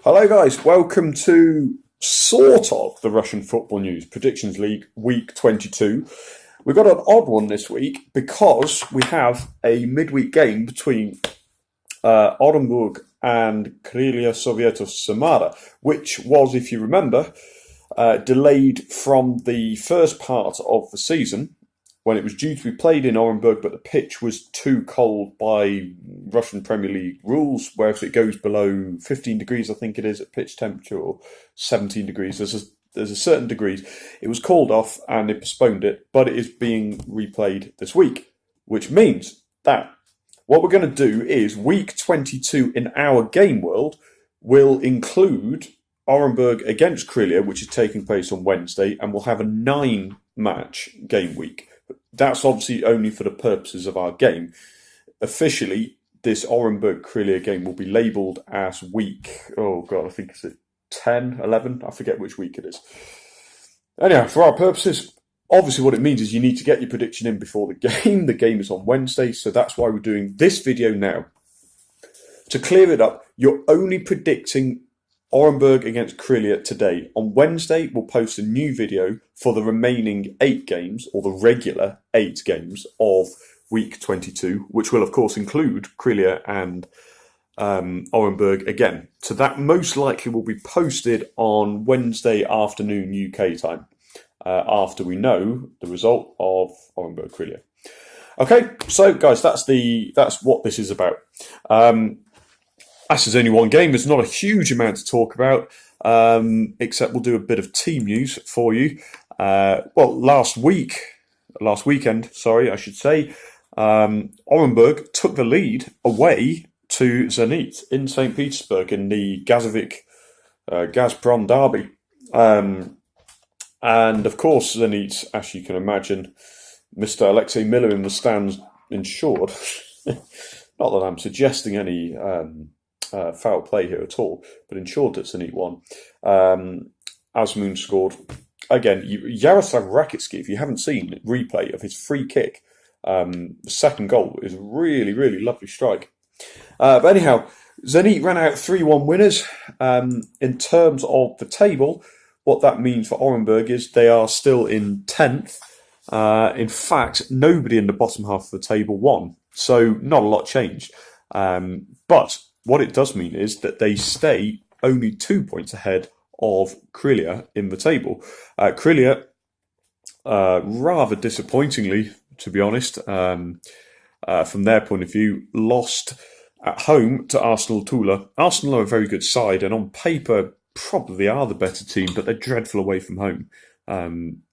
Hello guys, welcome to sort of the Russian Football News Predictions League Week 22. We've got an odd one this week because we have a midweek game between Orenburg and Krylia Sovietos Samara, which was, if you remember, delayed from the first part of the season when it was due to be played in Orenburg, but the pitch was too cold by Russian Premier League rules, where if it goes below 15 degrees, I think it is, at pitch temperature, or 17 degrees, there's a certain degrees. It was called off and they postponed it, but it is being replayed this week, which means that what we're going to do is week 22 in our game world will include Orenburg against Krylia, which is taking place on Wednesday, and we'll have a 9-match game week. That's obviously only for the purposes of our game. Officially, this Orenburg-Krylia game will be labelled as week, I think it's 10, 11, I forget which week it is. Anyhow, for our purposes, obviously what it means is you need to get your prediction in before the game. The game is on Wednesday, so that's why we're doing this video now. To clear it up, you're only predicting Orenburg against Krylia today. On Wednesday, we'll post a new video for the remaining 8 games, or the regular 8 games of week 22, which will, of course, include Krylia and Orenburg again. So that most likely will be posted on Wednesday afternoon UK time, after we know the result of Orenburg-Krylia. Okay, so guys, that's what this is about. As there's only one game, there's not a huge amount to talk about, except we'll do a bit of team news for you. Last weekend, I should say, Orenburg took the lead away to Zenit in St. Petersburg in the Gazprom derby. And of course, Zenit, as you can imagine, Mr. Alexei Miller in the stands ensured, not that I'm suggesting any foul play here at all, but ensured that Zenit won. Asmun scored. Again, Yaroslav Rakitsky, if you haven't seen a replay of his free kick, the second goal is a really, really lovely strike. But anyhow, Zenit ran out 3-1 winners. In terms of the table, what that means for Orenburg is they are still in 10th. In fact, nobody in the bottom half of the table won, so not a lot changed. But what it does mean is that they stay only 2 points ahead of Krylia in the table. Krylia, rather disappointingly, to be honest, from their point of view, lost at home to Arsenal Tula. Arsenal are a very good side, and on paper probably are the better team, but they're dreadful away from home.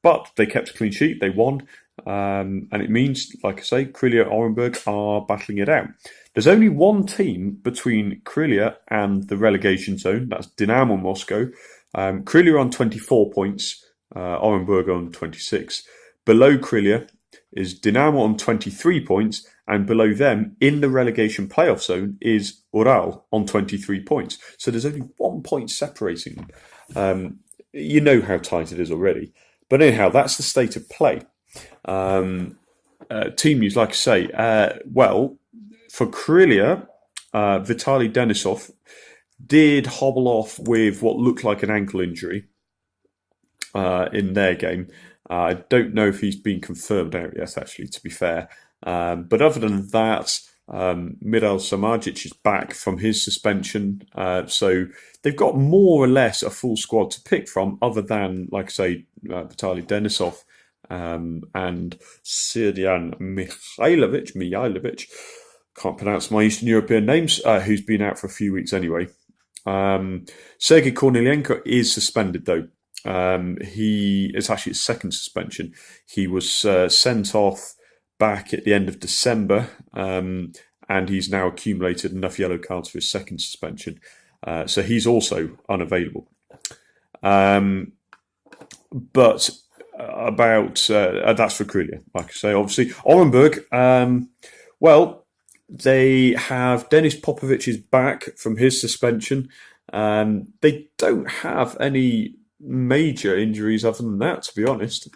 But they kept a clean sheet, they won, and it means, like I say, Krylia and Orenburg are battling it out. There's only one team between Krylia and the relegation zone, that's Dynamo Moscow. Krylia on 24 points, Orenburg on 26. Below Krylia is Dynamo on 23 points, and below them, in the relegation playoff zone, is Ural on 23 points. So there's only 1 point separating them. You know how tight it is already. But anyhow, that's the state of play. Team news, like I say, for Krylia, Vitaly Denisov did hobble off with what looked like an ankle injury in their game. I don't know if he's been confirmed out yet, actually, to be fair. But other than that, Miral Samardzic is back from his suspension. So they've got more or less a full squad to pick from, other than, like I say, Vitaly Denisov and Sirdian Mihailovic, can't pronounce my Eastern European names, who's been out for a few weeks anyway. Sergei Kornilenko is suspended, though. It's actually his second suspension. He was sent off back at the end of December, and he's now accumulated enough yellow cards for his second suspension. So he's also unavailable. But that's for Krylia, like I say. Obviously, Orenburg, they have Denis Popovic is back from his suspension. They don't have any major injuries other than that, to be honest.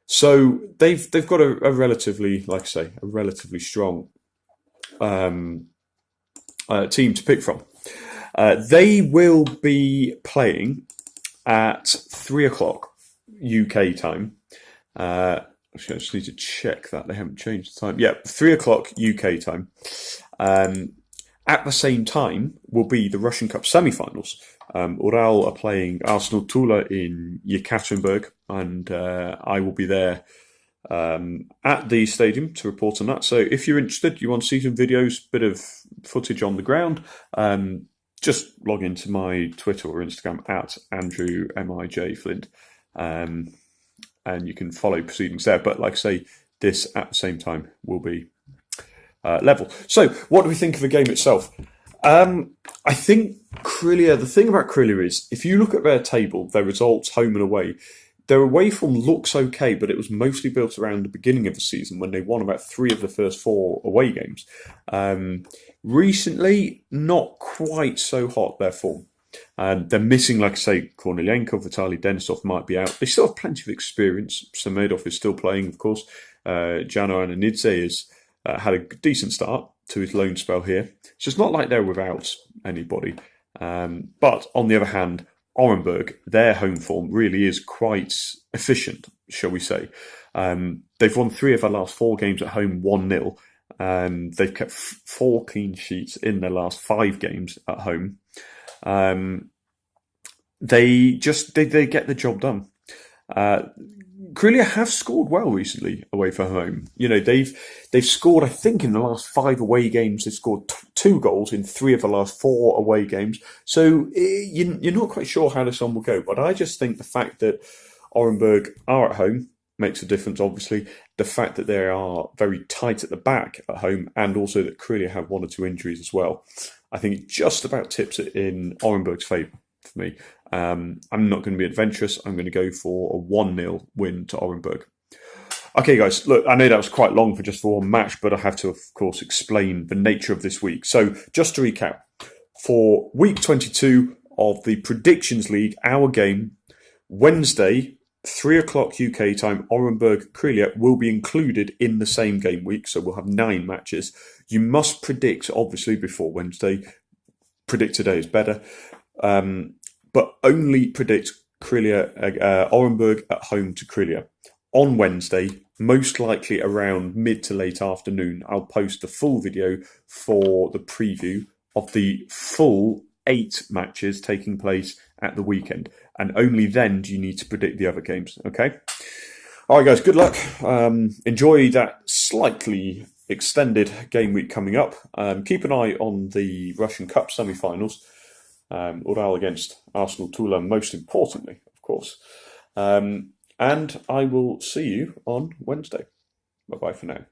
So they've got a relatively, like I say, a relatively strong team to pick from. They will be playing at 3 o'clock UK time. I just need to check that they haven't changed the time. Yeah, 3 o'clock UK time. At the same time will be the Russian Cup semi-finals. Ural are playing Arsenal Tula in Yekaterinburg, and I will be there at the stadium to report on that. So if you're interested, you want to see some videos, bit of footage on the ground, just log into my Twitter or Instagram at Andrew MIJ Flint, and you can follow proceedings there. But like I say, this at the same time will be level. So what do we think of the game itself? I think Krylia, the thing about Krylia is, if you look at their table, their results home and away, their away form looks okay, but it was mostly built around the beginning of the season when they won about 3 of the first 4 away games. Recently, not quite so hot, their form. They're missing, like I say, Kornilenko, Vitaly Denisov might be out. They still have plenty of experience. Samedov is still playing, of course. Jano Ananidze has had a decent start to his loan spell here. So it's not like they're without anybody. But on the other hand, Orenburg, their home form really is quite efficient, shall we say. They've won 3 of their last 4 games at home, 1-0. They've kept 4 clean sheets in their last 5 games at home. They get the job done. Krylia have scored well recently away from home. You know, they've scored, I think, in the last 5 away games. They've scored 2 goals in 3 of the last 4 away games. So you're not quite sure how this one will go. But I just think the fact that Orenburg are at home makes a difference, obviously. The fact that they are very tight at the back at home, and also that Krylia have 1 or 2 injuries as well, I think it just about tips it in Orenburg's favour for me. I'm not going to be adventurous. I'm going to go for a 1-0 win to Orenburg. Okay, guys, look, I know that was quite long for just for one match, but I have to, of course, explain the nature of this week. So just to recap, for week 22 of the Predictions League, our game, Wednesday, 3 o'clock UK time, Orenburg Krylia will be included in the same game week. So we'll have 9 matches. You must predict, obviously, before Wednesday. Predict today is better. But only predict Krylia, Orenburg at home to Krylia. On Wednesday, most likely around mid to late afternoon, I'll post the full video for the preview of the full 8 matches taking place at the weekend. And only then do you need to predict the other games, okay? All right, guys, good luck. Enjoy that slightly extended game week coming up. Keep an eye on the Russian Cup semi-finals. Ural against Arsenal Tula, most importantly, of course. And I will see you on Wednesday. Bye-bye for now.